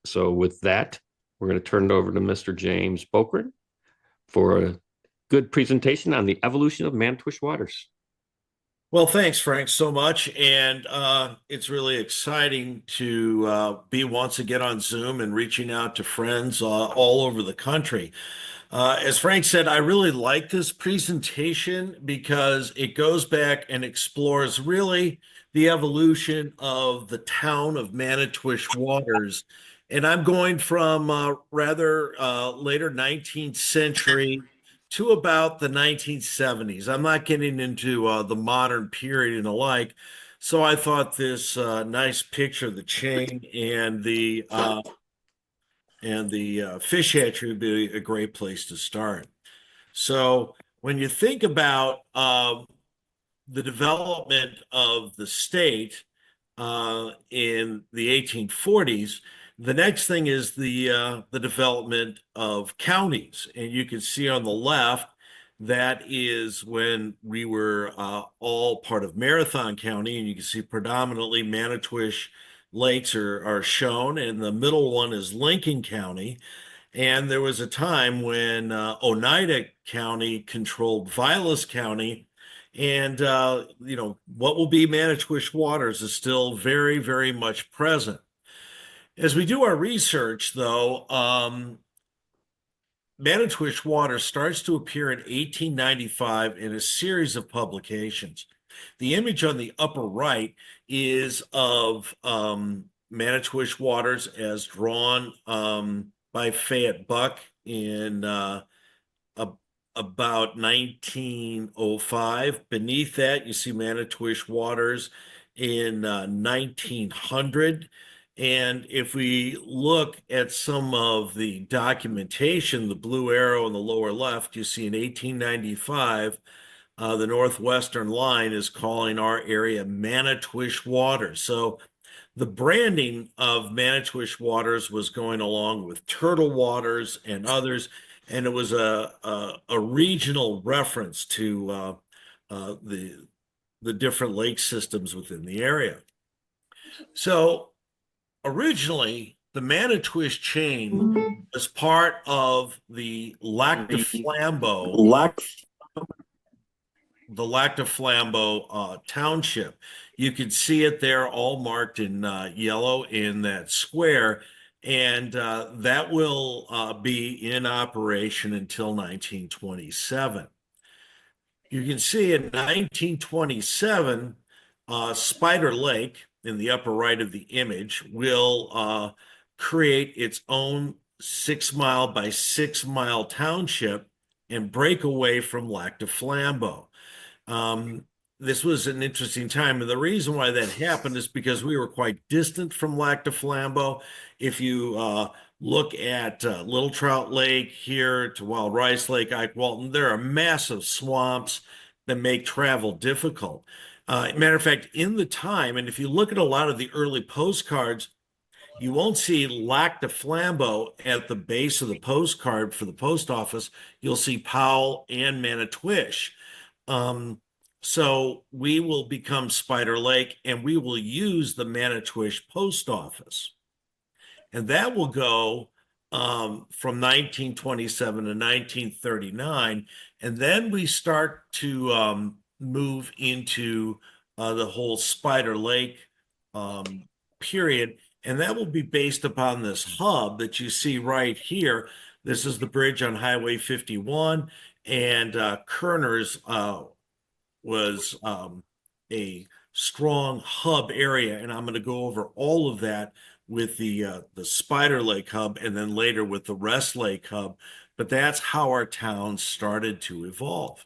So with that, we're going to turn it over to Mr. James Bokrin for a good presentation on the evolution of Manitowish Waters. Well, thanks, Frank, so much. And it's really exciting to be once again on Zoom and reaching out to friends all over the country. As Frank said, I really like this presentation because it goes back and explores really the evolution of the town of Manitowish Waters. And I'm going from rather later 19th century to about the 1970s. I'm not getting into the modern period and the like. So I thought this nice picture of the chain and the fish hatchery would be a great place to start. So when you think about the development of the state in the 1840s, the next thing is the development of counties, and you can see on the left that is when we were all part of Marathon County, and you can see predominantly Manitowish lakes are shown, and the middle one is Lincoln County. And there was a time when Oneida County controlled Vilas County. And, what will be Manitowish Waters is still very, very much present. As we do our research, though, Manitowish Waters starts to appear in 1895 in a series of publications. The image on the upper right is of Manitowish Waters as drawn by Fayette Buck in about 1905. Beneath that, you see Manitowish Waters in 1900. And if we look at some of the documentation, the blue arrow in the lower left, you see in 1895, the Northwestern line is calling our area Manitowish Waters. So the branding of Manitowish Waters was going along with Turtle Waters and others, and it was a regional reference to the different lake systems within the area. So originally, the Manitowish chain was part of the Lac de Flambeau township. You can see it there all marked in yellow in that square, and that will be in operation until 1927. You can see in 1927, Spider Lake in the upper right of the image will create its own 6 mile by 6 mile township and break away from Lac de Flambeau. This was an interesting time. And the reason why that happened is because we were quite distant from Lac de Flambeau. If you look at Little Trout Lake here to Wild Rice Lake, Ike Walton, there are massive swamps that make travel difficult. Matter of fact, in the time, and if you look at a lot of the early postcards, you won't see Lac de Flambeau at the base of the postcard for the post office. You'll see Powell and Manitowish. So we will become Spider Lake and we will use the post office. And that will go from 1927 to 1939. And then we start to move into the whole Spider Lake period. And that will be based upon this hub that you see right here. This is the bridge on Highway 51. And Kerner's was a strong hub area, and I'm going to go over all of that with the Spider Lake hub, and then later with the Rest Lake hub. But that's how our town started to evolve.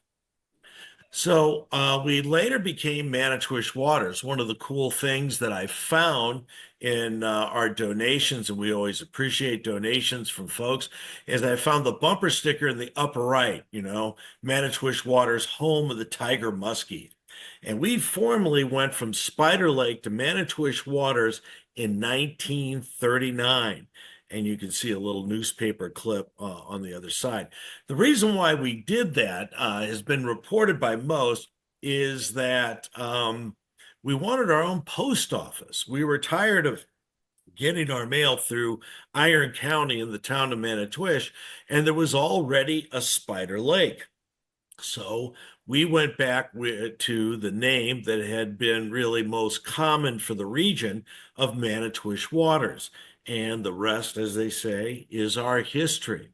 So we later became Manitowish Waters. One of the cool things that I found in our donations, and we always appreciate donations from folks, is I found the bumper sticker in the upper right, Manitowish Waters, home of the tiger muskie. And we formally went from Spider Lake to Manitowish Waters in 1939. And you can see a little newspaper clip on the other side. The reason why we did that has been reported by most is that we wanted our own post office. We were tired of getting our mail through Iron County in the town of Manitowish, and there was already a Spider Lake. So we went back to the name that had been really most common for the region of Manitowish Waters. And the rest, as they say, is our history.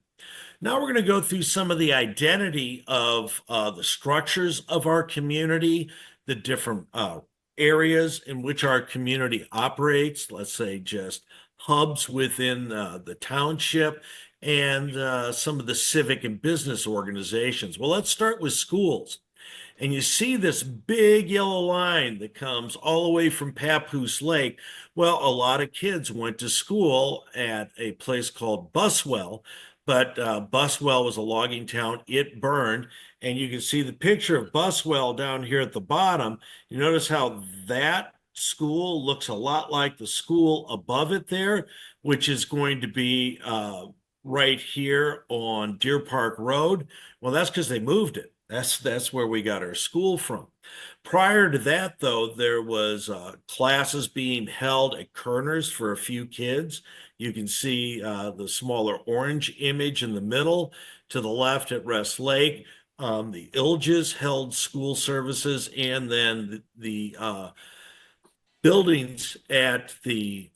Now we're going to go through some of the identity of the structures of our community, the different areas in which our community operates, let's say just hubs within the township, and some of the civic and business organizations. Well, let's start with schools. And you see this big yellow line that comes all the way from Papoose Lake. Well, a lot of kids went to school at a place called Buswell, but Buswell was a logging town. It burned. And you can see the picture of Buswell down here at the bottom. You notice how that school looks a lot like the school above it there, which is going to be right here on Deer Park Road. Well, that's because they moved it. That's where we got our school from. Prior to that, though, there was classes being held at Kerner's for a few kids. You can see the smaller orange image in the middle. To the left at Rest Lake, the Ilges held school services, and then the buildings at the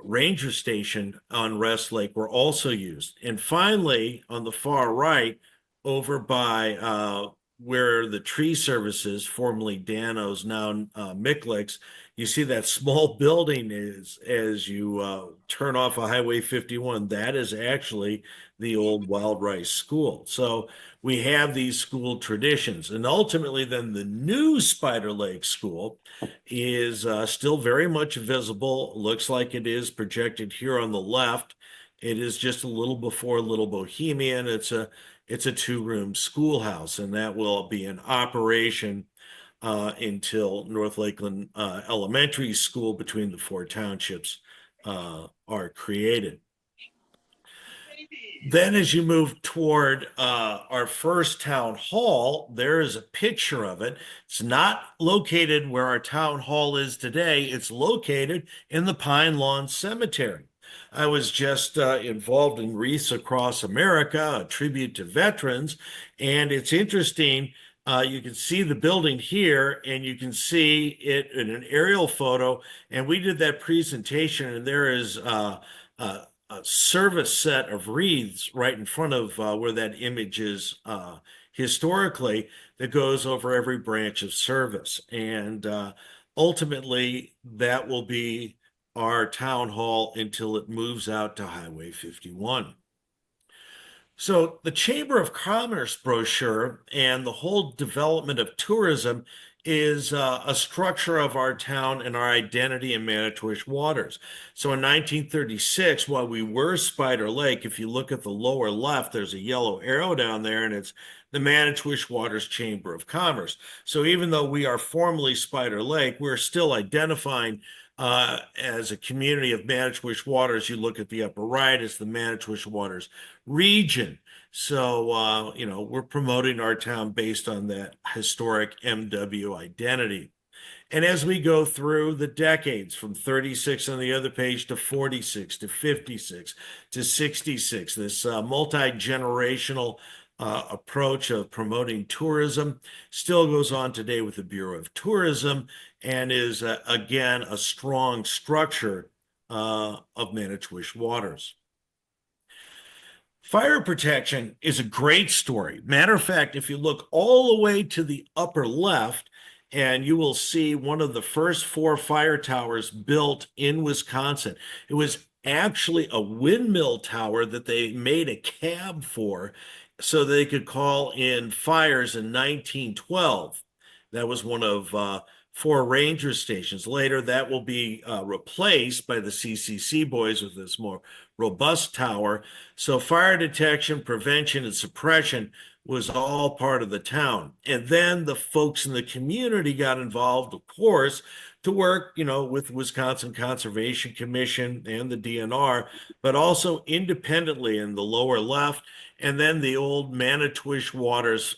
ranger station on Rest Lake were also used. And finally, on the far right, over by where the tree services, formerly Dano's, now Micklick's, you see that small building is as you turn off of Highway 51. That is actually the old Wild Rice School. So we have these school traditions. And ultimately, then the new Spider Lake School is still very much visible. Looks like it is projected here on the left. It is just a little before Little Bohemian. It's a two-room schoolhouse, and that will be in operation until North Lakeland Elementary School between the four townships are created. Then as you move toward our first town hall, there is a picture of it. It's not located where our town hall is today. It's located in the Pine Lawn Cemetery. I was just involved in Wreaths Across America, a tribute to veterans, and it's interesting. You can see the building here, and you can see it in an aerial photo. And we did that presentation, and there is a service set of wreaths right in front of where that image is historically that goes over every branch of service. And ultimately, that will be our town hall until it moves out to Highway 51. So the Chamber of Commerce brochure and the whole development of tourism is a structure of our town and our identity in Manitowish Waters. So in 1936, while we were Spider Lake, if you look at the lower left, there's a yellow arrow down there, and it's the Manitowish Waters Chamber of Commerce. So even though we are formally Spider Lake, we're still identifying as a community of Manitowish Waters. You look at the upper right, it's the Manitowish Waters region. So, we're promoting our town based on that historic MW identity. And as we go through the decades from 36 on the other page to 46 to 56 to 66, this multi-generational approach of promoting tourism still goes on today with the Bureau of Tourism and is, again, a strong structure of Manitowish Waters. Fire protection is a great story. Matter of fact, if you look all the way to the upper left, and you will see one of the first 4 fire towers built in Wisconsin. It was actually a windmill tower that they made a cab for so they could call in fires in 1912. That was one of 4 ranger stations. Later, that will be replaced by the CCC boys with this more robust tower. So fire detection, prevention, and suppression was all part of the town. And then the folks in the community got involved, of course, to work, with Wisconsin Conservation Commission and the DNR, but also independently in the lower left. And then the old Manitowish Waters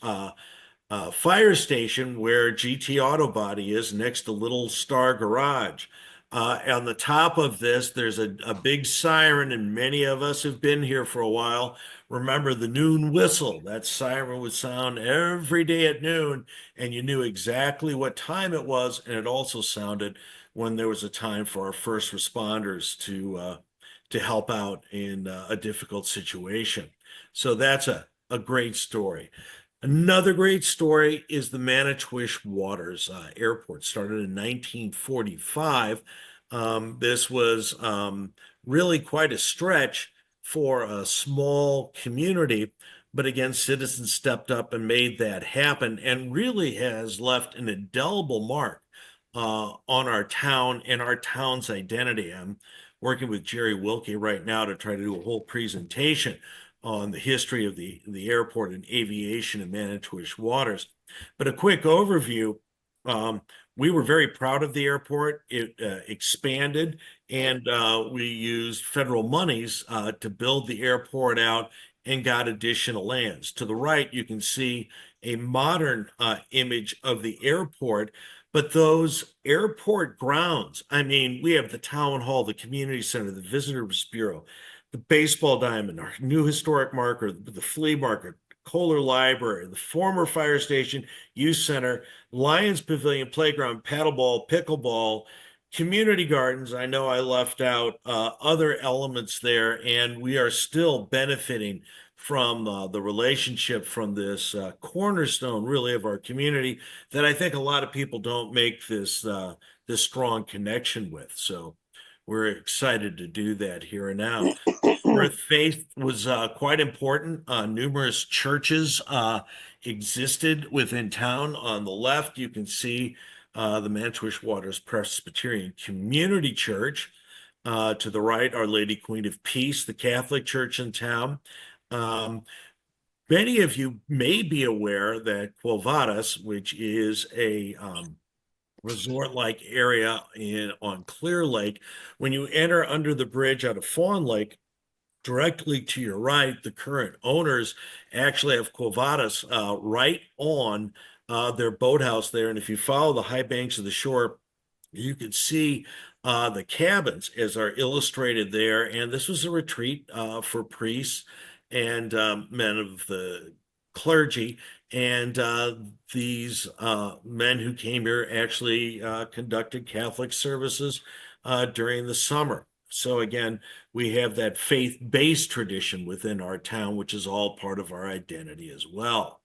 fire station where GT Auto Body is next to Little Star Garage. On the top of this, there's a big siren, and many of us have been here for a while. Remember the noon whistle? That siren would sound every day at noon, and you knew exactly what time it was. And it also sounded when there was a time for our first responders to help out in a difficult situation. So that's a great story. Another great story is the Manitowish Waters Airport. Started in 1945. This was really quite a stretch for a small community, but again, citizens stepped up and made that happen, and really has left an indelible mark on our town and our town's identity. I'm working with Jerry Wilkie right now to try to do a whole presentation on the history of the airport and aviation in Manitowish Waters. But a quick overview, we were very proud of the airport. It expanded, and we used federal monies to build the airport out and got additional lands. To the right, you can see a modern image of the airport. But those airport grounds, I mean, we have the town hall, the community center, the visitors bureau, the baseball diamond, our new historic marker, the flea market, Kohler Library, the former fire station, youth center, Lions Pavilion, playground, paddleball, pickleball, community gardens. I know I left out other elements there, and we are still benefiting from the relationship from this cornerstone, really, of our community that I think a lot of people don't make this strong connection with. So we're excited to do that here and now. Where faith was quite important. Numerous churches existed within town. On the left, you can see the Manitowish Waters Presbyterian Community Church. To the right, Our Lady Queen of Peace, the Catholic Church in town. Many of you may be aware that Quo Vadis, which is a resort-like area on Clear Lake, when you enter under the bridge out of Fawn Lake, directly to your right, the current owners actually have Quo Vadis right on their boathouse there. And if you follow the high banks of the shore, you can see the cabins as are illustrated there. And this was a retreat for priests and men of the clergy. And these men who came here actually conducted Catholic services during the summer. So again, we have that faith-based tradition within our town, which is all part of our identity as well.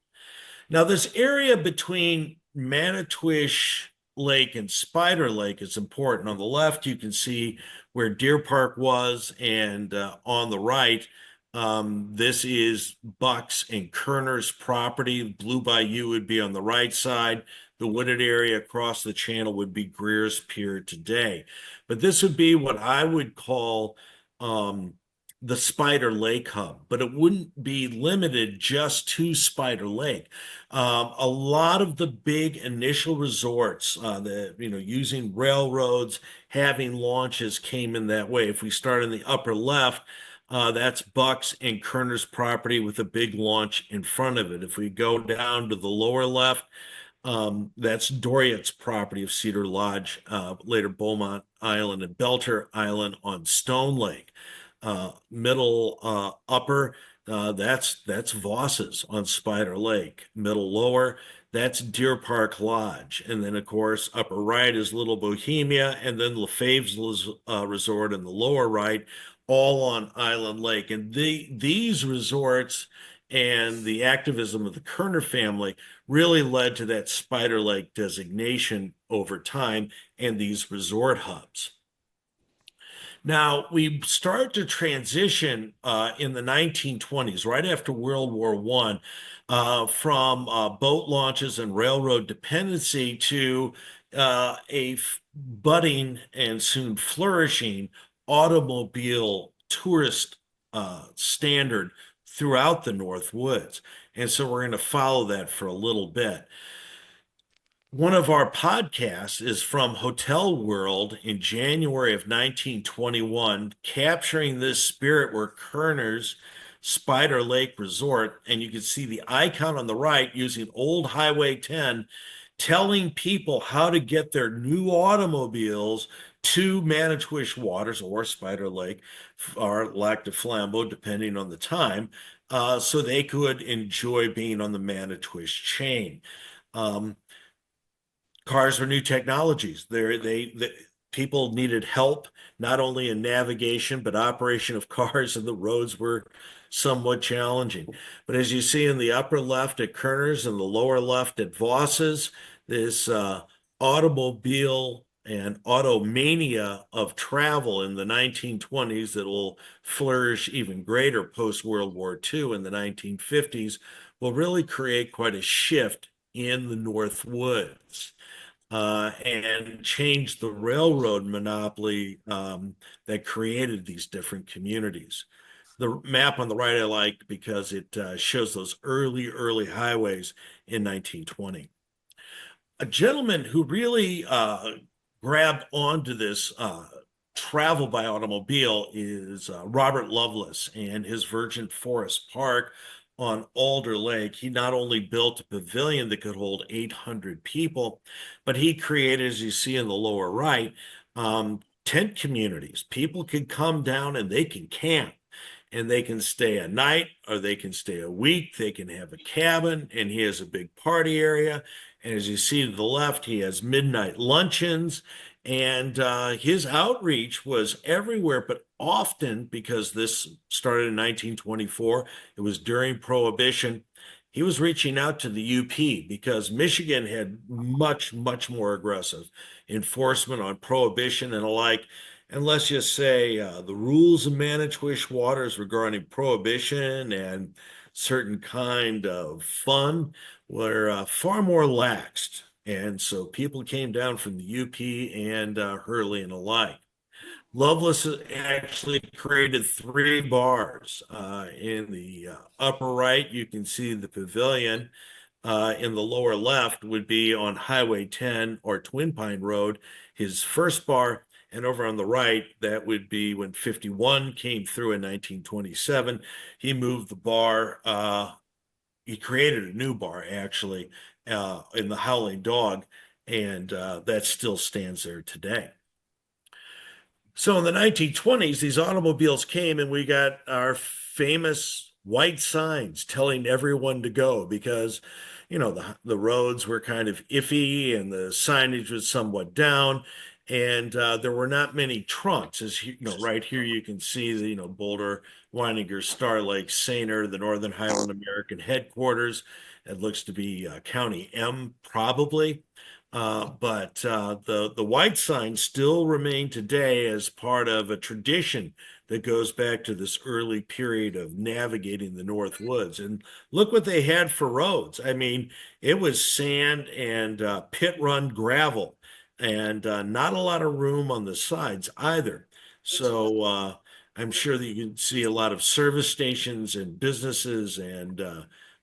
Now, this area between Manitowish Lake and Spider Lake is important. On the left, you can see where Deer Park was, and on the right, this is Buck's and Kerner's property. Blue Bayou would be on the right side. The wooded area across the channel would be Greer's Pier today. But this would be what I would call the Spider Lake hub, but it wouldn't be limited just to Spider Lake. A lot of the big initial resorts that, using railroads, having launches came in that way. If we start in the upper left, that's Buck's and Kerner's property with a big launch in front of it. If we go down to the lower left, that's Doriot's property of Cedar Lodge, later Beaumont Island and Belter Island on Stone Lake. Middle upper, that's Voss's on Spider Lake. Middle lower, that's Deer Park Lodge. And then, of course, upper right is Little Bohemia, and then Lefebvre's resort in the lower right, all on Island Lake. And these resorts and the activism of the Kerner family really led to that Spider Lake designation over time and these resort hubs. Now, we start to transition in the 1920s, right after World War I, from boat launches and railroad dependency to a budding and soon flourishing automobile tourist standard throughout the North Woods. And so we're going to follow that for a little bit. One of our podcasts is from Hotel World in January of 1921, capturing this spirit where Kerner's Spider Lake Resort, and you can see the icon on the right using Old Highway 10, telling people how to get their new automobiles to Manitowish Waters or Spider Lake or Lac de Flambeau, depending on the time, so they could enjoy being on the Manitowish chain. Um, Cars were new technologies. People needed help not only in navigation but operation of cars, and the roads were somewhat challenging. But as you see in the upper left at Kerner's and the lower left at Voss's, this automobile and automania of travel in the 1920s that will flourish even greater post World War II in the 1950s will really create quite a shift in the North Woods and changed the railroad monopoly that created these different communities. The map on the right I like because it shows those early highways in 1920. A gentleman who really grabbed onto this travel by automobile is Robert Lovelace and his Virgin Forest Park on Alder Lake. He not only built a pavilion that could hold 800 people, but he created, as you see in the lower right, tent communities. People can come down and they can camp and they can stay a night or they can stay a week. They can have a cabin, and he has a big party area. And as you see to the left, he has midnight luncheons. And his outreach was everywhere, but often, because this started in 1924, it was during Prohibition, he was reaching out to the UP because Michigan had much more aggressive enforcement on Prohibition and alike. And let's just say the rules of Manitowish Waters regarding Prohibition and certain kind of fun were far more laxed. And so people came down from the UP and Hurley and alike. Lovelace actually created 3 bars. In the upper right, you can see the pavilion. In the lower left would be on Highway 10 or Twin Pine Road, his first bar. And over on the right, that would be when 51 came through in 1927. He moved the bar. He created a new bar, actually, in the Howling Dog, and that still stands there today. So in the 1920s, these automobiles came and we got our famous white signs telling everyone to go because, the roads were kind of iffy and the signage was somewhat down. And there were not many trunks. As you know, right here you can see the, Boulder, Weininger, Star Lake, Sainer, the Northern Highland American headquarters. It looks to be County M, probably. But the white signs still remain today as part of a tradition that goes back to this early period of navigating the North Woods. And look what they had for roads. I mean, it was sand and pit run gravel, and not a lot of room on the sides either. So I'm sure that you can see a lot of service stations and businesses and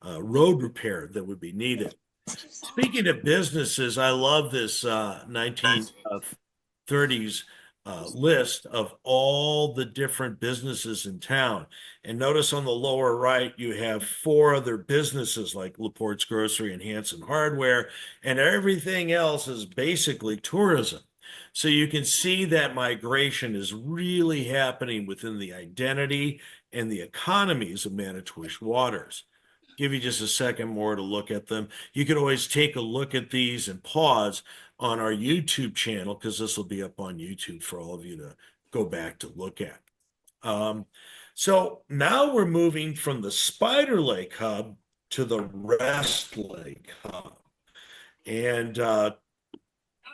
road repair that would be needed. Speaking of businesses, I love this 1930s list of all the different businesses in town. And notice on the lower right, you have 4 other businesses like Laporte's Grocery and Hanson Hardware, and everything else is basically tourism. So you can see that migration is really happening within the identity and the economies of Manitowish Waters. Give you just a second more to look at them. You can always take a look at these and pause on our YouTube channel because this will be up on YouTube for all of you to go back to look at. So now we're moving from the Spider Lake hub to the Rest Lake hub. And to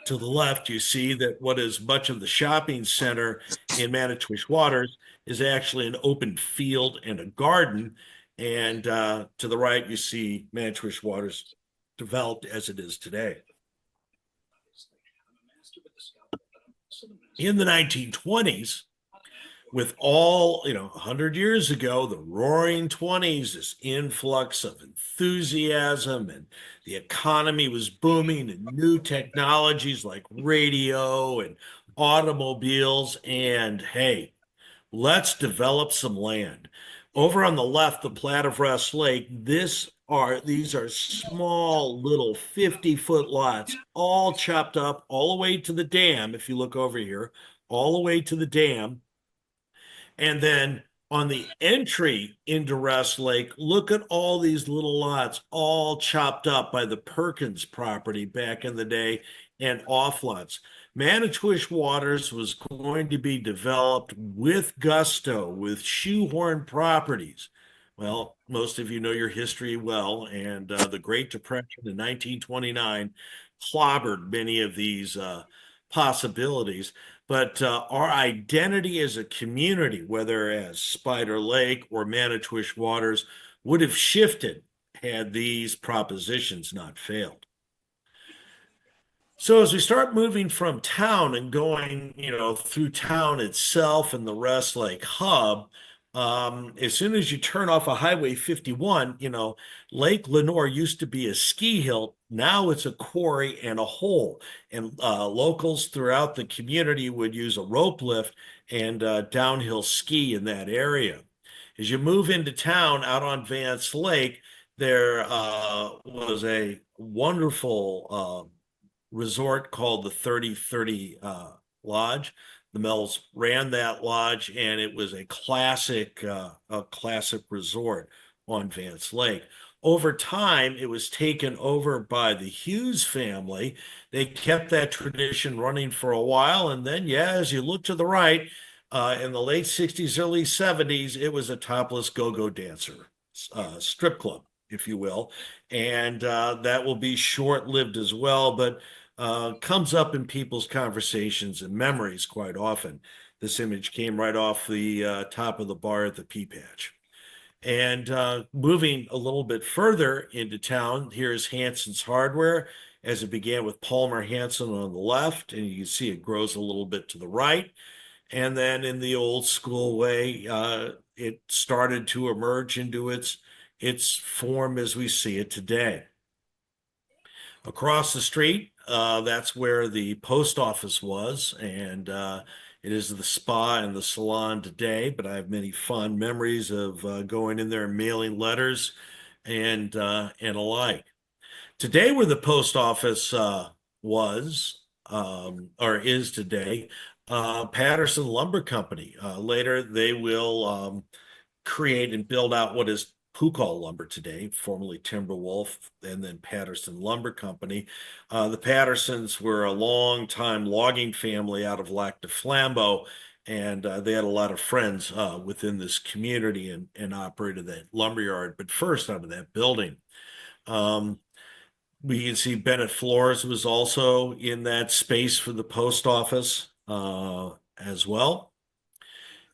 the left, you see that what is much of the shopping center in Manitowish Waters is actually an open field and a garden. And to the right, you see Manitowish Waters developed as it is today. In the 1920s, with all, 100 years ago, the roaring 20s, this influx of enthusiasm and the economy was booming and new technologies like radio and automobiles. And hey, let's develop some land. Over on the left, the Plat of Rest Lake, these are small little 50-foot lots, all chopped up all the way to the dam. If you look over here, all the way to the dam. And then on the entry into Rest Lake, look at all these little lots, all chopped up by the Perkins property back in the day and off lots. Manitowish Waters was going to be developed with gusto, with shoehorn properties. Well, most of you know your history well, and the Great Depression in 1929 clobbered many of these possibilities. But our identity as a community, whether as Spider Lake or Manitowish Waters, would have shifted had these propositions not failed. So as we start moving from town and going, through town itself and the Rest Lake hub, as soon as you turn off of Highway 51, Lake Lenore used to be a ski hill. Now it's a quarry and a hole. And locals throughout the community would use a rope lift and downhill ski in that area. As you move into town out on Vance Lake, there was a wonderful resort called the 3030 Lodge. The Mells ran that lodge, and it was a classic resort on Vance Lake. Over time, it was taken over by the Hughes family. They kept that tradition running for a while, and then, as you look to the right, in the late 60s, early 70s, it was a topless go-go dancer strip club, if you will, and that will be short-lived as well, but comes up in people's conversations and memories quite often. This image came right off the top of the bar at the Pea Patch. And moving a little bit further into town, here's Hanson's Hardware, as it began with Palmer Hanson on the left, and you can see it grows a little bit to the right. And then in the old school way, it started to emerge into its form as we see it today. Across the street, that's where the post office was, and it is the spa and the salon today, but I have many fond memories of going in there and mailing letters and alike. Today, where the post office was, or is today, Patterson Lumber Company. Later, they will create and build out what is Pukal Lumber today, formerly Timberwolf, and then Patterson Lumber Company. The Pattersons were a long-time logging family out of Lac du Flambeau, and they had a lot of friends within this community and operated that lumberyard, but first out of that building. We can see Bennett Floors was also in that space for the post office as well.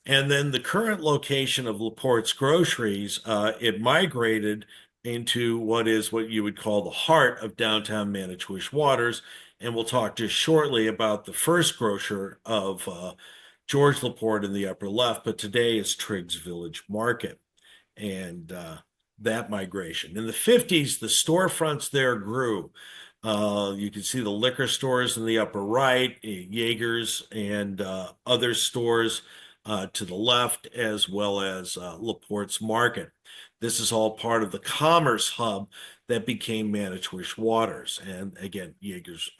And then the current location of LaPorte's Groceries, it migrated into what you would call the heart of downtown Manitowish Waters. And we'll talk just shortly about the first grocer of George LaPorte in the upper left, but today is Triggs Village Market. And that migration. In the 50s, the storefronts there grew. You can see the liquor stores in the upper right, Jaeger's and other stores to the left, as well as LaPorte's Market. This is all part of the commerce hub that became Manitowish Waters. And again, Jaeger's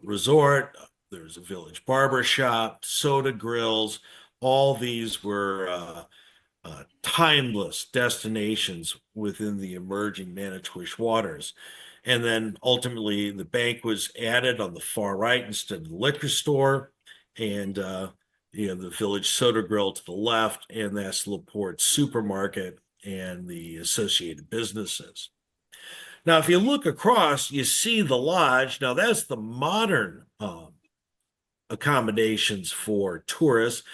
Resort, there's a Village Barber Shop, soda grills. All these were timeless destinations within the emerging Manitowish Waters. And then ultimately the bank was added on the far right instead of the liquor store, and the Village Soda Grill to the left, and that's LaPorte Supermarket and the associated businesses. Now, if you look across, you see the lodge. Now, that's the modern accommodations for tourists.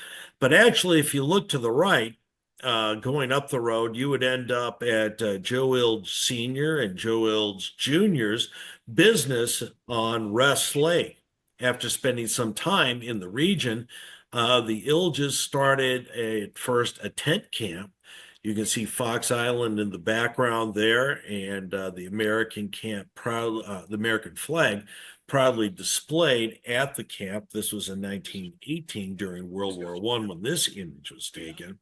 But actually, if you look to the right, going up the road, you would end up at Joe Ilge Sr. and Joe Ilge Jr.'s business on Rest Lake. After spending some time in the region, the Ilges started at first a tent camp. You can see Fox Island in the background there, and the American flag proudly displayed at the camp. This was in 1918 during World War I when this image was taken.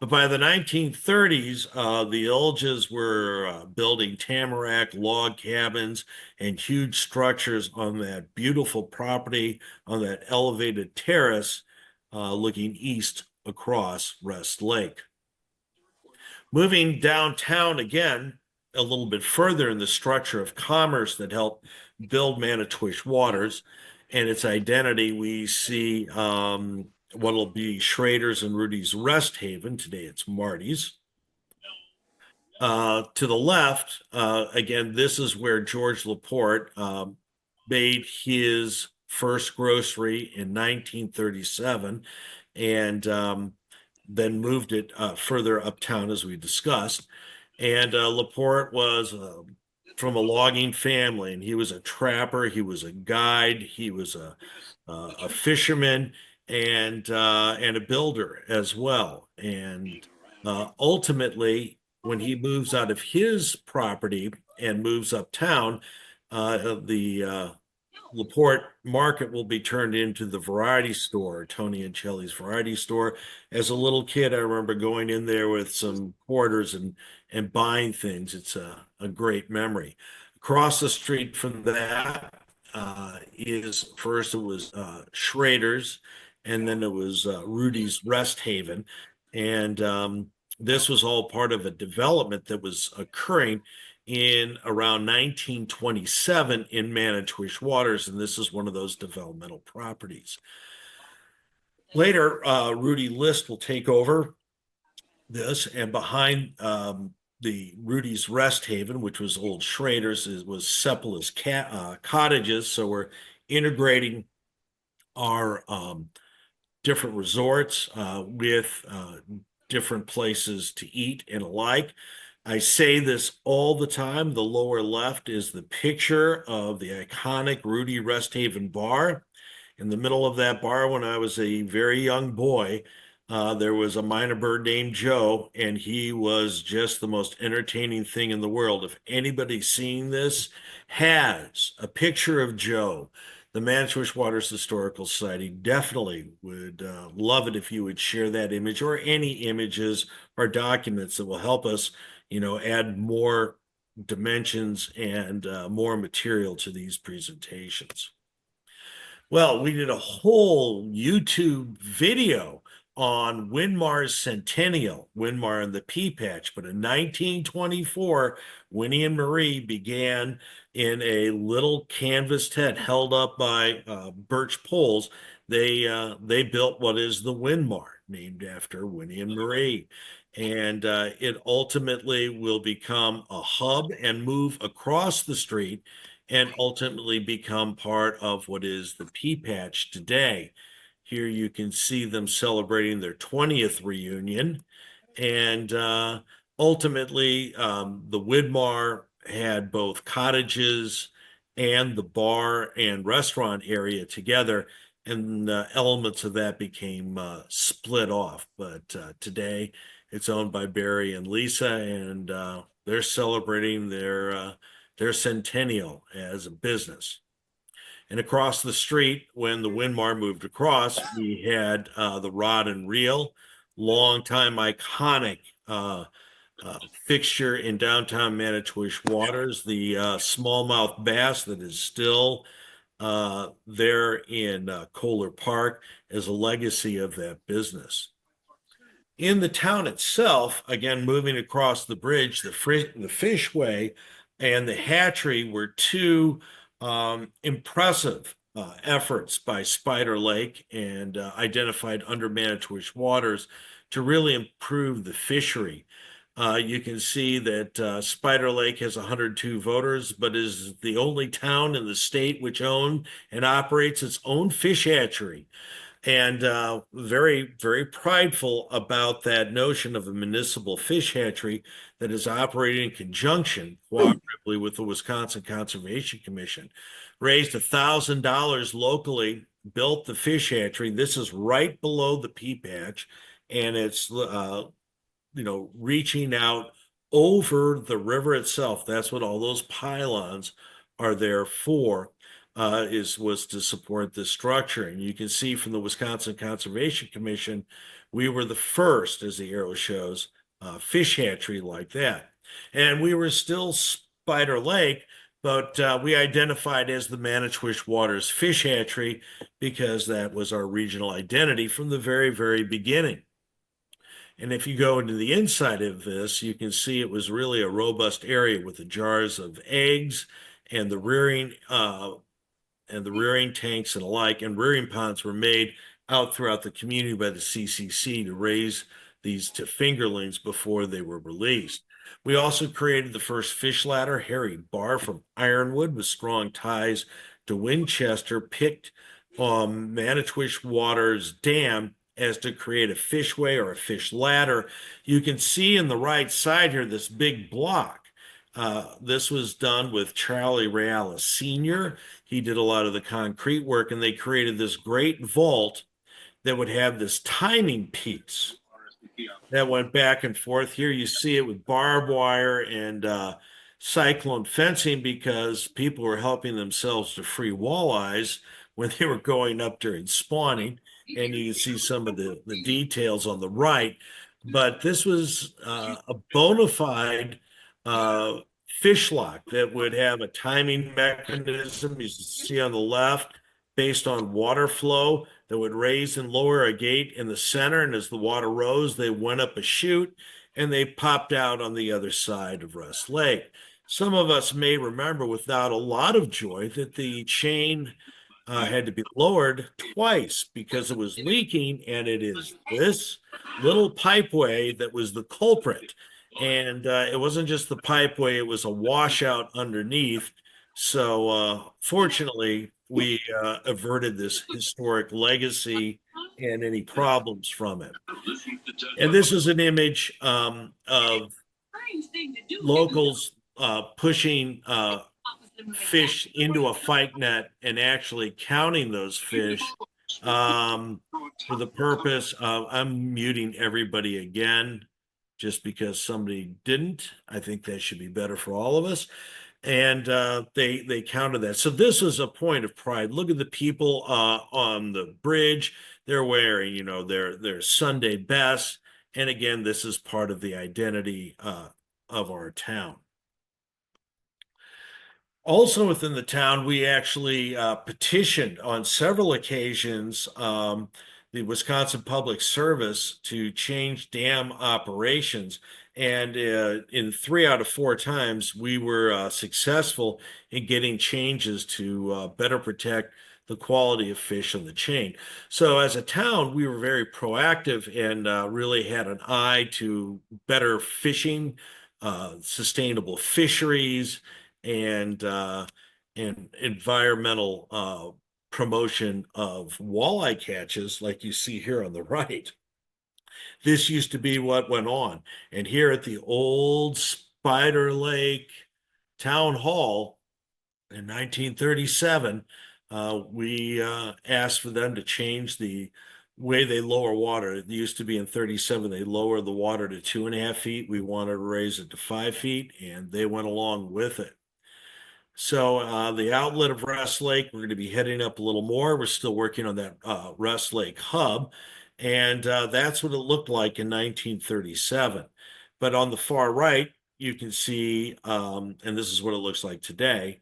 But by the 1930s, the Ulges were building tamarack log cabins and huge structures on that beautiful property on that elevated terrace looking east across Rest Lake. Moving downtown again, a little bit further in the structure of commerce that helped build Manitowish Waters and its identity, we see what'll be Schrader's and Rudy's Rest Haven. Today it's Marty's. To the left, again, this is where George Laporte made his first grocery in 1937 and then moved it further uptown, as we discussed. And Laporte was from a logging family, and he was a trapper, he was a guide, he was a fisherman, and a builder as well. And ultimately, when he moves out of his property and moves uptown, the Laporte Market will be turned into the variety store, Tony and Chelly's variety store. As a little kid, I remember going in there with some quarters and buying things. It's a great memory. Across the street from that is first it was Schrader's, and then it was Rudy's Rest Haven, and this was all part of a development that was occurring in around 1927 in Manitowish Waters, and this is one of those developmental properties. Later, Rudy List will take over this, and behind the Rudy's Rest Haven, which was old Schrader's, was Seppala's cottages. So we're integrating our different resorts with different places to eat and alike. I say this all the time. The lower left is the picture of the iconic Rudy Rest Haven bar. In the middle of that bar, when I was a very young boy, there was a miner bird named Joe, and he was just the most entertaining thing in the world. If anybody seeing this has a picture of Joe, the Manitowish Waters Historical Society definitely would love it if you would share that image or any images or documents that will help us, add more dimensions and more material to these presentations. Well, we did a whole YouTube video on Winmar's centennial, Winmar and the Pea Patch. But in 1924, Winnie and Marie began in a little canvas tent held up by birch poles. They built what is the Winmar, named after Winnie and Marie. And it ultimately will become a hub and move across the street and ultimately become part of what is the Pea Patch today. Here you can see them celebrating their 20th reunion. And ultimately, the Widmar had both cottages and the bar and restaurant area together, and elements of that became split off. But today, it's owned by Barry and Lisa, and they're celebrating their centennial as a business. And across the street, when the Winmar moved across, we had the Rod and Reel, longtime iconic fixture in downtown Manitowish Waters, the smallmouth bass that is still there in Kohler Park as a legacy of that business. In the town itself, again, moving across the bridge, the Fishway and the hatchery were two impressive efforts by Spider Lake and identified under Manitowish Waters to really improve the fishery. You can see that Spider Lake has 102 voters, but is the only town in the state which owns and operates its own fish hatchery. And very, very prideful about that notion of a municipal fish hatchery that is operating in conjunction cooperatively with the Wisconsin Conservation Commission. Raised $1,000 locally, built the fish hatchery. This is right below the Pea Patch, and it's reaching out over the river itself. That's what all those pylons are there for. Was to support this structure. And you can see from the Wisconsin Conservation Commission We were the first, as the arrow shows, fish hatchery like that. And we were still Spider Lake, but we identified as the Manitowish Waters Fish Hatchery because that was our regional identity from the very, very beginning. And if you go into the inside of this, you can see it was really a robust area with the jars of eggs and the rearing tanks and alike. And rearing ponds were made out throughout the community by the CCC to raise these to fingerlings before they were released. We also created the first fish ladder, Harry Barr from Ironwood, with strong ties to Winchester, picked Manitowish Waters Dam as to create a fishway or a fish ladder. You can see in the right side here this big block. This was done with Charlie Realis Sr. He did a lot of the concrete work, and they created this great vault that would have this timing piece that went back and forth. Here you see it with barbed wire and cyclone fencing because people were helping themselves to free walleyes when they were going up during spawning. And you can see some of the details on the right. But this was a bona fide fish lock that would have a timing mechanism. You see on the left, based on water flow, that would raise and lower a gate in the center. And as the water rose, they went up a chute and they popped out on the other side of Rest Lake. Some of us may remember without a lot of joy that the chain had to be lowered twice because it was leaking, and it is this little pipeway that was the culprit. And it wasn't just the pipeway, it was a washout underneath. So fortunately, we averted this historic legacy and any problems from it. And this is an image of locals pushing fish into a fight net and actually counting those fish for the purpose of, I'm muting everybody again just because somebody didn't. I think that should be better for all of us. And they counted that. So this is a point of pride. Look at the people on the bridge. They're wearing, their Sunday best. And again, this is part of the identity of our town. Also within the town, we actually petitioned on several occasions the Wisconsin Public Service to change dam operations. And in 3 out of 4 times, we were successful in getting changes to better protect the quality of fish on the chain. So as a town, we were very proactive and really had an eye to better fishing, sustainable fisheries, and environmental promotion of walleye catches like you see here on the right. This used to be what went on. And here at the old Spider Lake Town Hall in 1937, we asked for them to change the way they lower water. It used to be in 37, they lowered the water to 2.5 feet. We wanted to raise it to 5 feet, and they went along with it. So the outlet of Rest Lake, we're going to be heading up a little more. We're still working on that Rest Lake hub. And that's what it looked like in 1937. But on the far right, you can see, and this is what it looks like today.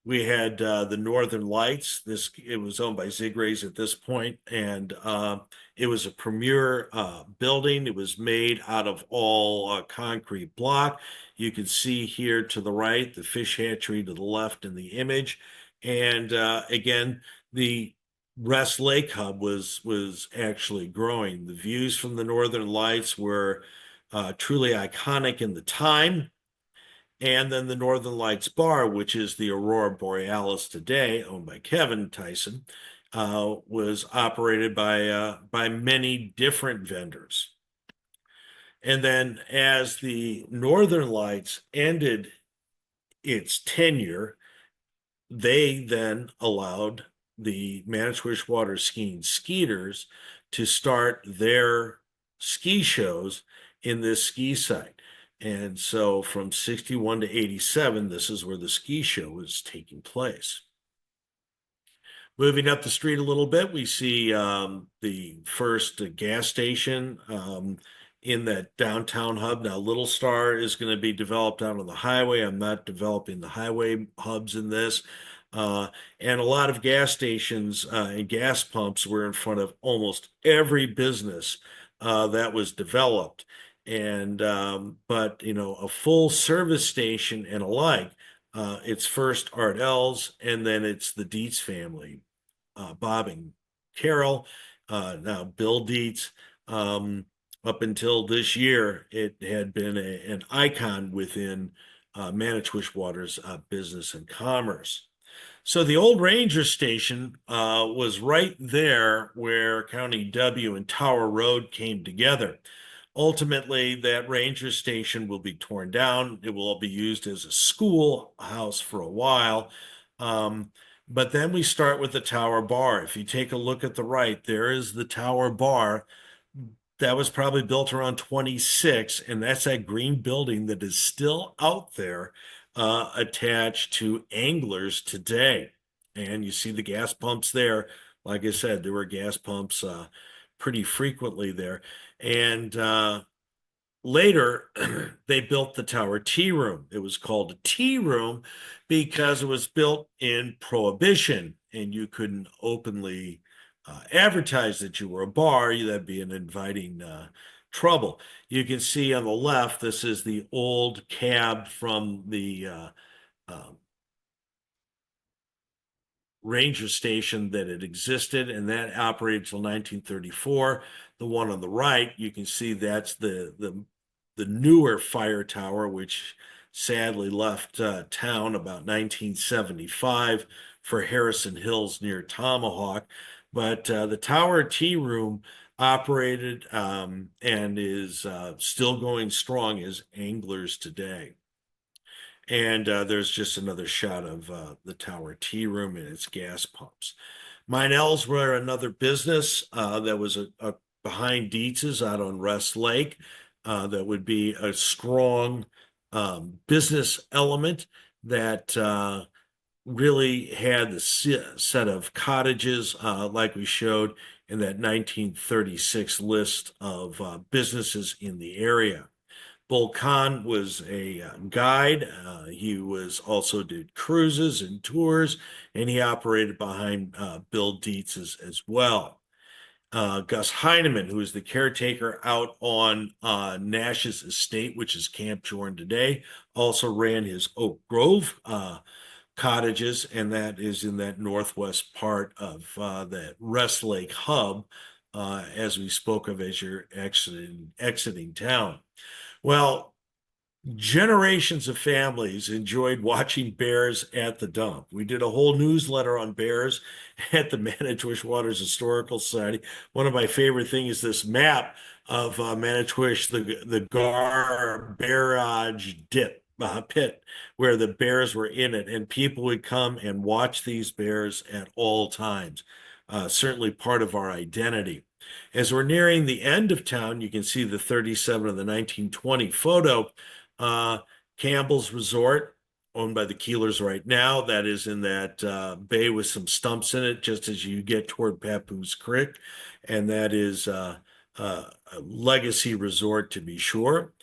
We had the Northern Lights. It was owned by Zigrays at this point, and it was a premier building. It was made out of all concrete block. You can see here to the right the fish hatchery to the left in the image, and again the Rest Lake Hub was actually growing. The views from the Northern Lights were truly iconic in the time. And then the Northern Lights Bar, which is the Aurora Borealis today, owned by Kevin Tyson, was operated by many different vendors. And then as the Northern Lights ended its tenure, they then allowed the Manitowish Waters skiing skeeters to start their ski shows in this ski site. And so from 61 to 87, this is where the ski show was taking place. Moving up the street a little bit, we see the first gas station in that downtown hub. Now, Little Star is going to be developed out on the highway. I'm not developing the highway hubs in this. And a lot of gas stations and gas pumps were in front of almost every business that was developed. And but a full service station and alike. It's first Art L's, and then it's the Dietz family, Bob and Carol, now Bill Dietz. Up until this year, it had been an icon within Manitowish Waters business and commerce. So the old ranger station was right there where County W and Tower Road came together. Ultimately, that ranger station will be torn down. It will be used as a schoolhouse for a while. But then we start with the Tower Bar. If you take a look at the right, there is the Tower Bar. That was probably built around 26, and that's that green building that is still out there attached to anglers today. And you see the gas pumps there. Like I said, there were gas pumps pretty frequently there. And later, they built the Tower Tea Room. It was called a tea room because it was built in Prohibition, and you couldn't openly advertise that you were a bar. That'd be an inviting trouble. You can see on the left, this is the old cab from the ranger station that had existed, and that operated until 1934. The one on the right, you can see that's the newer fire tower, which sadly left town about 1975 for Harrison Hills near Tomahawk. But the Tower Tea Room operated and is still going strong as anglers today. And there's just another shot of the Tower Tea Room and its gas pumps. Meinels were another business that was behind Dietz's out on Rest Lake. That would be a strong business element that really had the set of cottages like we showed in that 1936 list of businesses in the area. Bull Khan was a guide. He was also did cruises and tours, and he operated behind Bill Dietz's as well. Gus Heineman, who is the caretaker out on Nash's estate, which is Camp Jordan today, also ran his Oak Grove cottages, and that is in that northwest part of that Rest Lake hub, as we spoke of as you're exiting town. Well, generations of families enjoyed watching bears at the dump. We did a whole newsletter on bears at the Manitowish Waters Historical Society. One of my favorite things is this map of Manitowish, the Gar Barrage pit, where the bears were in it, and people would come and watch these bears at all times. Certainly part of our identity. As we're nearing the end of town, you can see the 37 of the 1920 photo. Campbell's Resort, owned by the Keelers right now, that is in that bay with some stumps in it, just as you get toward Papoose Creek. And that is a legacy resort, to be sure.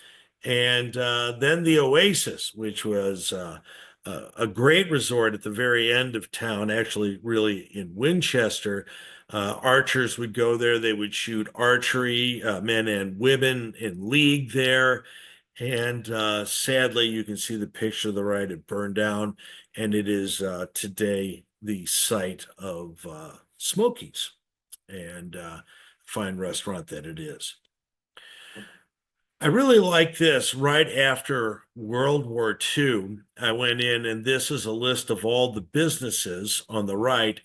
And then the Oasis, which was a great resort at the very end of town, actually, really in Winchester. Archers would go there. They would shoot archery, men and women in league there. And sadly, you can see the picture of the right. It burned down, and it is today the site of Smokies, and fine restaurant that it is. I really like this. Right after World War II, I went in, and this is a list of all the businesses on the right.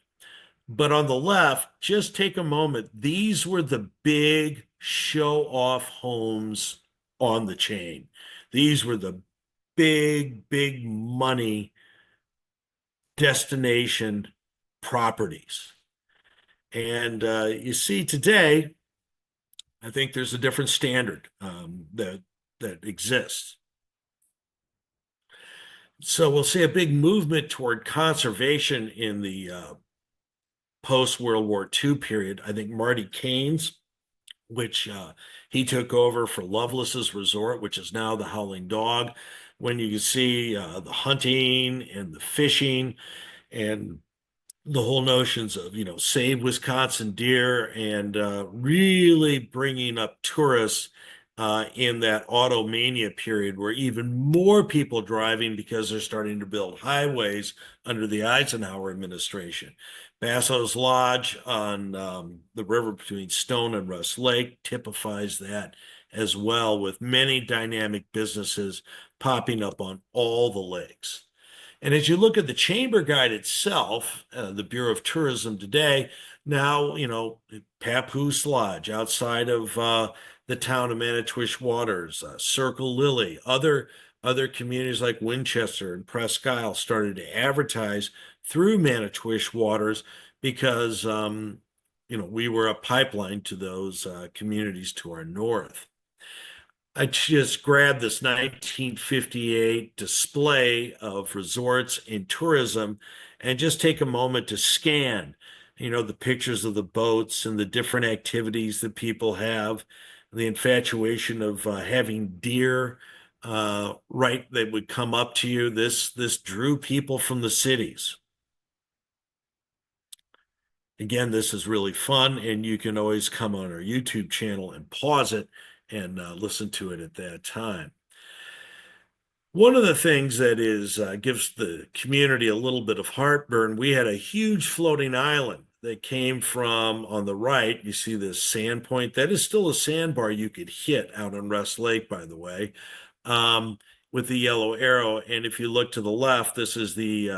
But on the left, just take a moment. These were the big show-off homes on the chain. These were the big money destination properties. And you see today, I think there's a different standard that exists. So we'll see a big movement toward conservation in the post-World War II period. I think Marty Keynes, which he took over for Lovelace's Resort, which is now the Howling Dog, when you can see the hunting and the fishing and the whole notions of, save Wisconsin deer and really bringing up tourists in that auto mania period where even more people driving because they're starting to build highways under the Eisenhower administration. Basso's Lodge on the river between Stone and Russ Lake typifies that as well, with many dynamic businesses popping up on all the lakes. And as you look at the chamber guide itself, the Bureau of Tourism today, now, Papoose Lodge outside of the town of Manitowish Waters, Circle Lily, other communities like Winchester and Presque Isle started to advertise through Manitowish Waters because, we were a pipeline to those communities to our north. I just grabbed this 1958 display of resorts and tourism and just take a moment to scan, the pictures of the boats and the different activities that people have, the infatuation of having deer right that would come up to you. This drew people from the cities. Again, this is really fun, and you can always come on our YouTube channel and pause it and listen to it at that time. One of the things that gives the community a little bit of heartburn, we had a huge floating island that came from, on the right, you see this sand point. That is still a sandbar you could hit out on Russ Lake, by the way, with the yellow arrow. And if you look to the left, this is the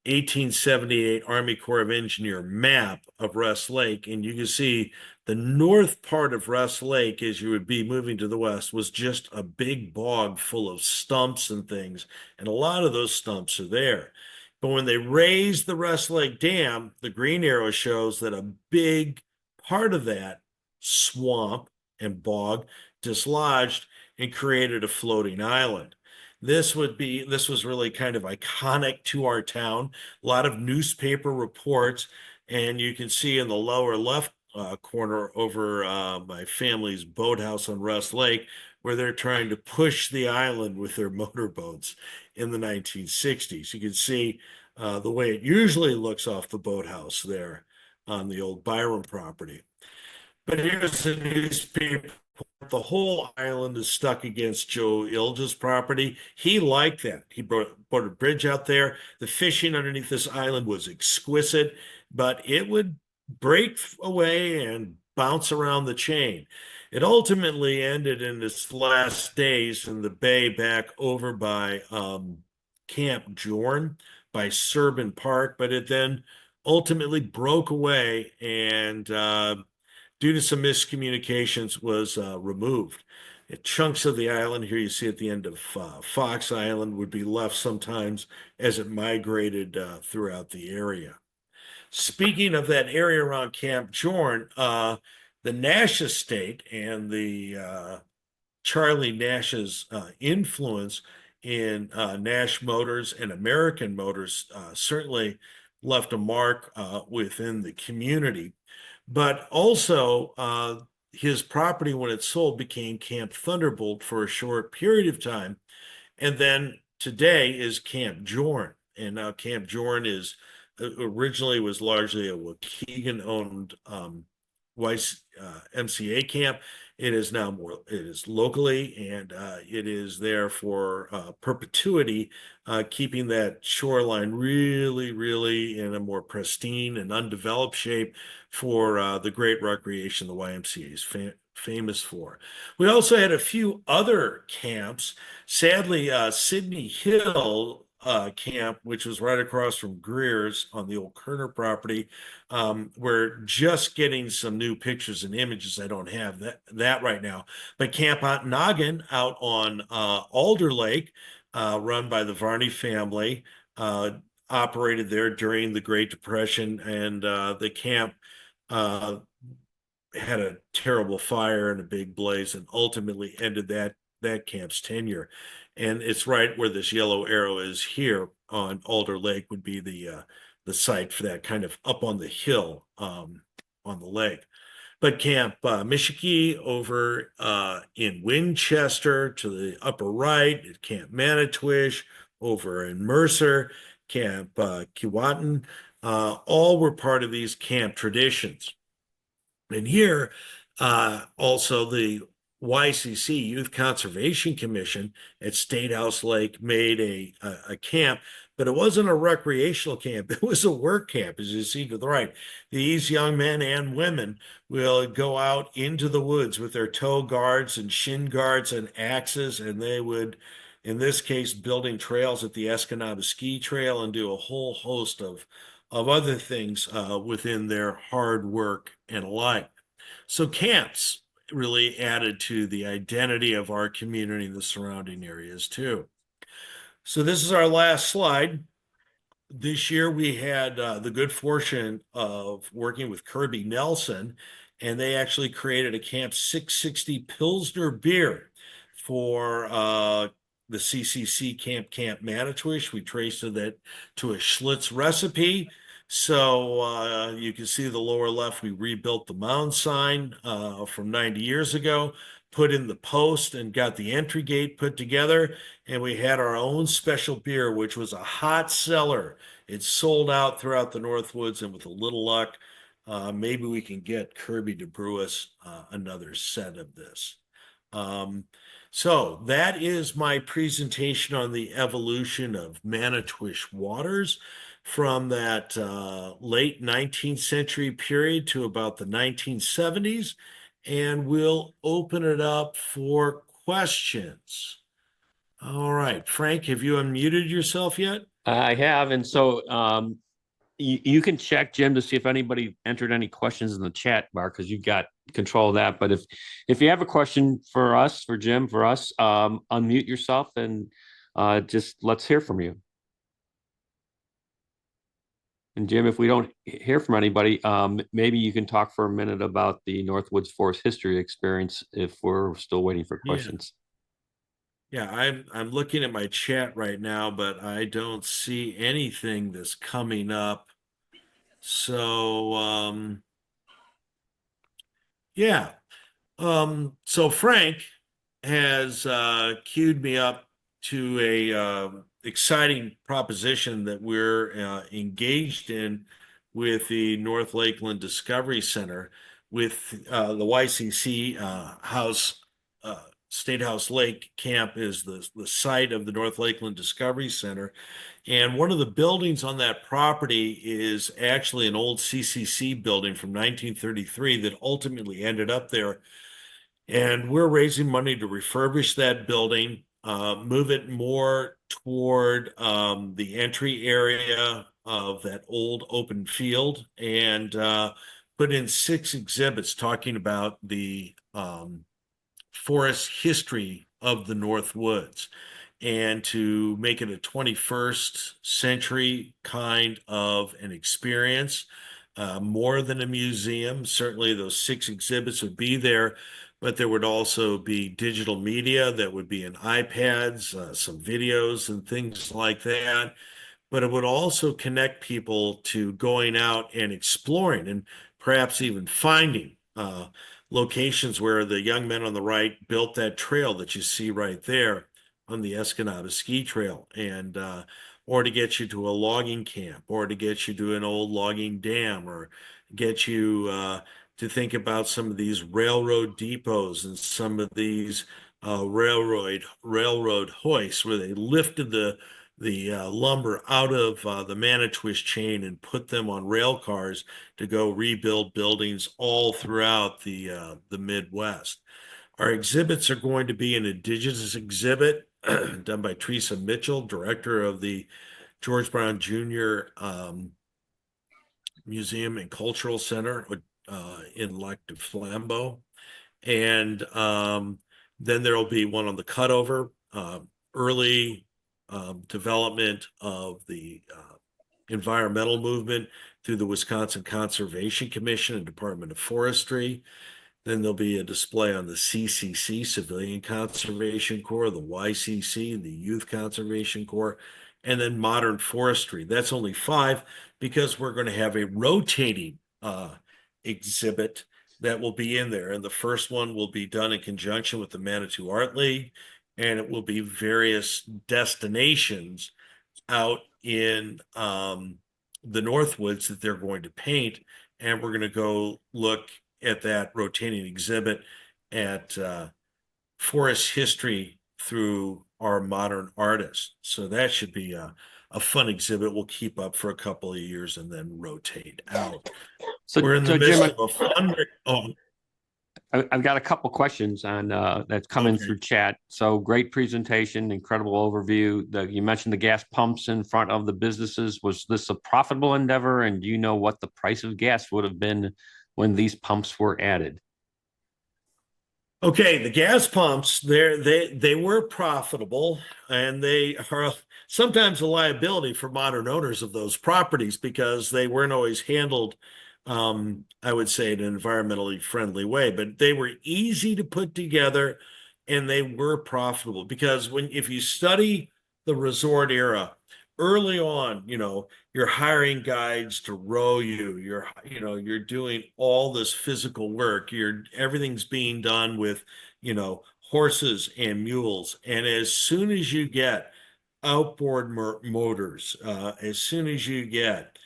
1878 Army Corps of Engineer map of Russ Lake, and you can see the north part of Russ Lake, as you would be moving to the west, was just a big bog full of stumps and things, and a lot of those stumps are there. But when they raised the Russ Lake Dam, the green arrow shows that a big part of that swamp and bog dislodged and created a floating island. This was really kind of iconic to our town. A lot of newspaper reports, and you can see in the lower left corner over my family's boathouse on Russ Lake, where they're trying to push the island with their motorboats in the 1960s. You can see the way it usually looks off the boathouse there on the old Byram property. But here's the newspaper. The whole island is stuck against Joe Ilge's property. He liked that. He brought a bridge out there. The fishing underneath this island was exquisite, but it would break away and bounce around the chain. It ultimately ended in its last days in the bay back over by Camp Jorn, by Serban Park, but it then ultimately broke away and due to some miscommunications, was removed. Chunks of the island, here you see at the end of Fox Island, would be left sometimes as it migrated throughout the area. Speaking of that area around Camp Jorn, the Nash estate and the Charlie Nash's influence in Nash Motors and American Motors certainly left a mark within the community. But also, his property, when it sold, became Camp Thunderbolt for a short period of time. And then today is Camp Jorn. And now Camp Jorn is originally was largely a Waukegan-owned MCA camp. It is now it is locally, and it is there for perpetuity, keeping that shoreline really, really in a more pristine and undeveloped shape for the great recreation the YMCA is famous for. We also had a few other camps. Sadly, Sydney Hill camp, which was right across from Greer's on the old Kerner property. We're just getting some new pictures and images. I don't have that right now. But Camp Noggin out on Alder Lake, run by the Varney family, operated there during the Great Depression, and the camp had a terrible fire and a big blaze and ultimately ended that camp's tenure. And it's right where this yellow arrow is here on Alder Lake would be the site for that, kind of up on the hill on the lake. But Camp Michiki over in Winchester to the upper right, Camp Manitowish over in Mercer, Camp Keewatin, all were part of these camp traditions. And here, also the YCC, Youth Conservation Commission at State House Lake, made a camp, but it wasn't a recreational camp. It was a work camp, as you see to the right. These young men and women will go out into the woods with their toe guards and shin guards and axes, and they would, in this case, building trails at the Escanaba Ski Trail and do a whole host of other things within their hard work and life. So camps really added to the identity of our community and the surrounding areas too. So this is our last slide. This year we had the good fortune of working with Kirby Nelson, and they actually created a Camp 660 Pilsner beer for the CCC Camp Manitowish. We traced that to a Schlitz recipe. So you can see the lower left, we rebuilt the mound sign from 90 years ago, put in the post and got the entry gate put together. And we had our own special beer, which was a hot seller. It sold out throughout the Northwoods, and with a little luck, maybe we can get Kirby to brew us another set of this. So that is my presentation on the evolution of Manitowish Waters from that late 19th century period to about the 1970s. And we'll open it up for questions. All right, Frank, have you unmuted yourself yet? I have, and so you can check, Jim, to see if anybody entered any questions in the chat bar, because you've got control of that. But if you have a question for us, for Jim, for us, unmute yourself and just let's hear from you. And Jim, if we don't hear from anybody, maybe you can talk for a minute about the Northwoods Forest History Experience if we're still waiting for questions. Yeah, I'm looking at my chat right now, but I don't see anything that's coming up. So yeah. So Frank has queued me up to a exciting proposition that we're engaged in with the North Lakeland Discovery Center, with the YCC House State House Lake Camp is the site of the North Lakeland Discovery Center. And one of the buildings on that property is actually an old CCC building from 1933 that ultimately ended up there. And we're raising money to refurbish that building, move it more toward the entry area of that old open field, and put in 6 exhibits talking about the forest history of the Northwoods, and to make it a 21st century kind of an experience, more than a museum. Certainly those 6 exhibits would be there, but there would also be digital media that would be in iPads, some videos and things like that. But it would also connect people to going out and exploring, and perhaps even finding locations where the young men on the right built that trail that you see right there on the Escanaba Ski Trail, and or to get you to a logging camp, or to get you to an old logging dam, or get you to think about some of these railroad depots and some of these railroad hoists where they lifted the lumber out of the Manitowish chain and put them on rail cars to go rebuild buildings all throughout the Midwest. Our exhibits are going to be an Indigenous exhibit done by Teresa Mitchell, director of the George Brown Jr. Museum and Cultural Center in Lac du Flambeau. And then there will be one on the cutover, early development of the environmental movement through the Wisconsin Conservation Commission and Department of Forestry. Then there'll be a display on the CCC, Civilian Conservation Corps, the YCC, the Youth Conservation Corps, and then modern forestry. That's only 5 because we're going to have a rotating exhibit that will be in there. And the first one will be done in conjunction with the Manitou Art League, and it will be various destinations out in the Northwoods that they're going to paint. And we're going to go look at that rotating exhibit at forest history through our modern artists. So that should be a fun exhibit we'll keep up for a couple of years and then rotate out. So, We're in the so Jim, midst of a fund. Oh, I've got a couple questions on that's coming okay. through chat. So great presentation, incredible overview. You mentioned the gas pumps in front of the businesses. Was this a profitable endeavor? And do you know what the price of gas would have been when these pumps were added? Okay, the gas pumps, they were profitable, and they are sometimes a liability for modern owners of those properties because they weren't always handled, I would say, in an environmentally friendly way. But they were easy to put together, and they were profitable because if you study the resort era, early on, you're hiring guides to row you. You're doing all this physical work. Everything's being done with, horses and mules. And as soon as you get outboard motors, as soon as you get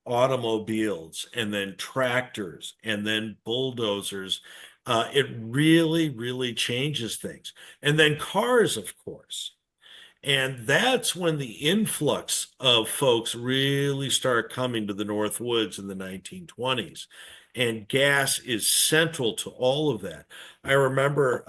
automobiles and then tractors and then bulldozers, it really, really changes things. And then cars, of course. And that's when the influx of folks really start coming to the North Woods in the 1920s. And gas is central to all of that. I remember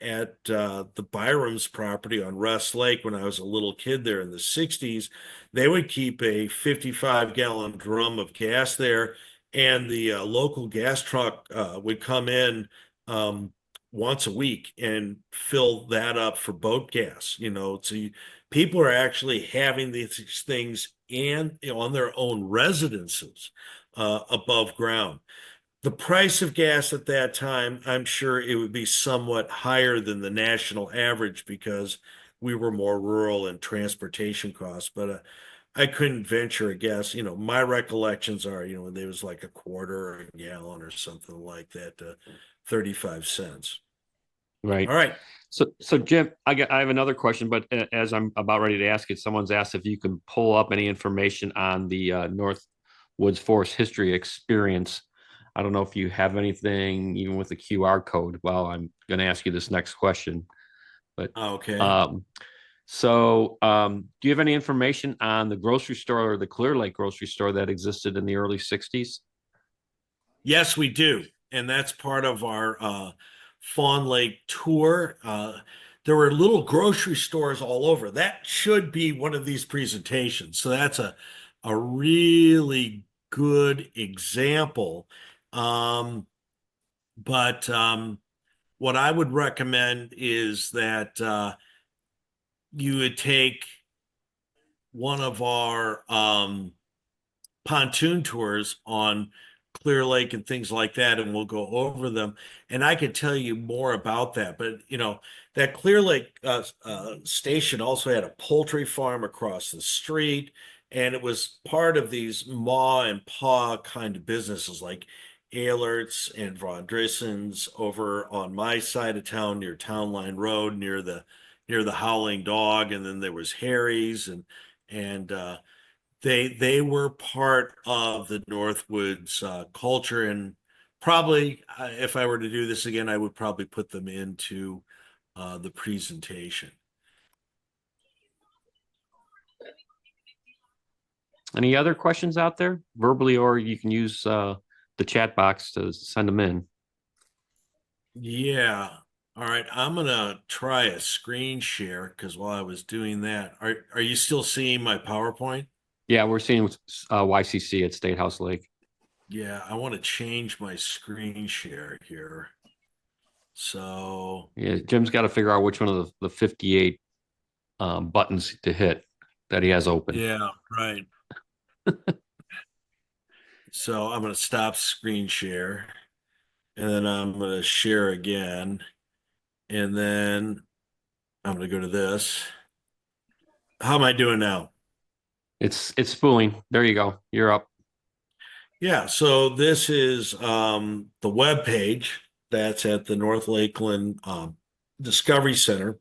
at the Byram's property on Russ Lake when I was a little kid there in the 60s, they would keep a 55-gallon drum of gas there, and the local gas truck would come in. Once a week and fill that up for boat gas. So people are actually having these things and on their own residences above ground. The price of gas at that time, I'm sure it would be somewhat higher than the national average because we were more rural and transportation costs. But I couldn't venture a guess. My recollections are, there was like a quarter or a gallon or something like that, 35 cents. Right. All right. So Jim, I have another question, but as I'm about ready to ask it, someone's asked if you can pull up any information on the North Woods Forest History Experience. I don't know if you have anything, even with the QR code. Well, I'm going to ask you this next question, but Okay. um, do you have any information on the grocery store or the Clear Lake grocery store that existed in the early '60s? Yes, we do. And that's part of our Fawn Lake tour. There were little grocery stores all over. That should be one of these presentations. So that's a really good example. Um, but what I would recommend is that you would take one of our pontoon tours on Clear Lake and things like that, and we'll go over them. And I could tell you more about that. But that Clear Lake station also had a poultry farm across the street, and it was part of these ma and pa kind of businesses like Ehlert's and Von Drissens over on my side of town near Town Line Road, near the Howling Dog, and then there was Harry's and they were part of the Northwoods culture, and probably if I were to do this again, I would probably put them into the presentation. Any other questions out there, verbally, or you can use the chat box to send them in. Yeah. All right. I'm gonna try a screen share because while I was doing that, are you still seeing my PowerPoint? Yeah, we're seeing YCC at State House Lake. Yeah, I want to change my screen share here. So Yeah, Jim's got to figure out which one of the 58 buttons to hit that he has open. yeah, right. So I'm gonna stop screen share. And then I'm going to share again. And then I'm going to go to this. How am I doing now? It's spooling. There you go. You're up. Yeah, so this is the web page that's at the North Lakeland Discovery Center.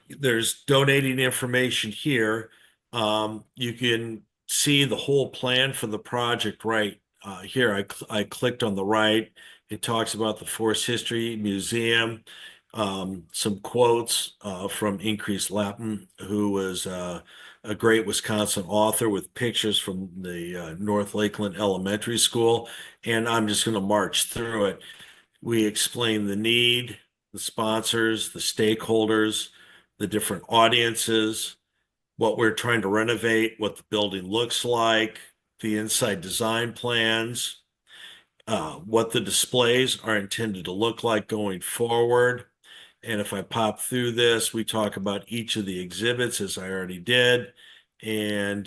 There's donating information here. You can see the whole plan for the project right here. I clicked on the right. It talks about the Forest History Museum, some quotes from Increase Lapham, who was a great Wisconsin author with pictures from the North Lakeland Elementary School. And I'm just going to march through it. We explain the need, the sponsors, the stakeholders, the different audiences, what we're trying to renovate, what the building looks like, the inside design plans, what the displays are intended to look like going forward. And if I pop through this, we talk about each of the exhibits, as I already did, and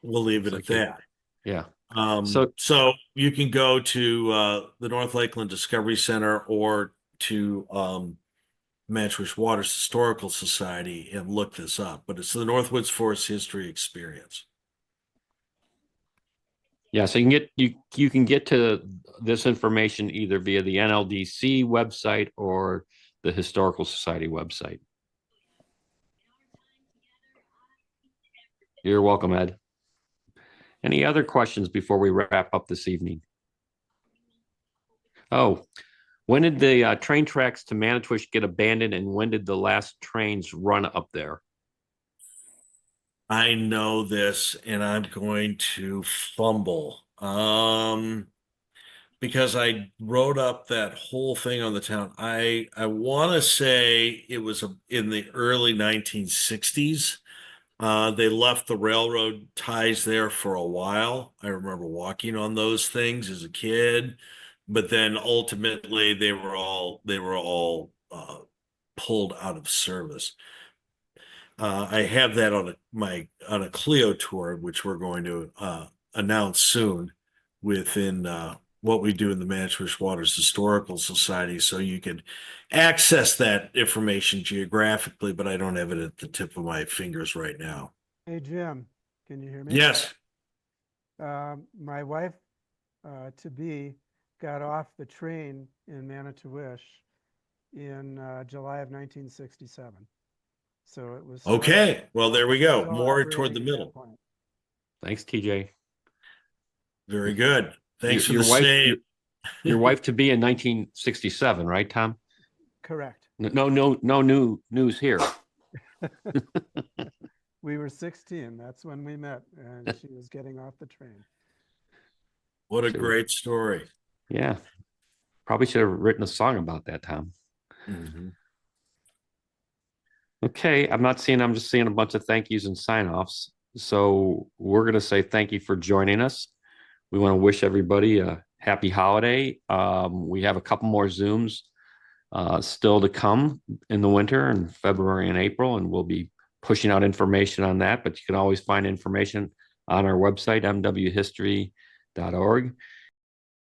we'll leave it Looks at like you. that. Yeah. So So you can go to the North Lakeland Discovery Center or to Manitowish Waters Historical Society and look this up, but it's the Northwoods Forest History Experience. yeah, so you can get to this information either via the NLDC website or the Historical Society website. You're welcome, Ed. Any other questions before we wrap up this evening? Oh, when did the train tracks to Manitowish get abandoned, and when did the last trains run up there? I know this and I'm going to fumble. Because I wrote up that whole thing on the town. I want to say it was in the early 1960s. They left the railroad ties there for a while. I remember walking on those things as a kid, but then ultimately they were all pulled out of service. I have that on a Clio tour, which we're going to announce soon within what we do in the Manitowish Waters Historical Society. So you can access that information geographically, but I don't have it at the tip of my fingers right now. Hey, Jim, can you hear me? Yes. My wife to be got off the train in Manitowish in July of 1967. So it was Okay. Well, there we go. still More toward the operating at that middle. point. Thanks, TJ. Very good. Thanks for Your the wife, save. your wife to be in 1967, right, Tom? Correct. No new news here. We were 16. That's when we met, and she was getting off the train. What a Sure. great story. Yeah, probably should have written a song about that, Tom. Mhm. Okay, I'm just seeing a bunch of thank yous and sign offs. So we're going to say thank you for joining us. We want to wish everybody a happy holiday. We have a couple more Zooms still to come in the winter in February and April, and we'll be pushing out information on that. But you can always find information on our website, mwhistory.org.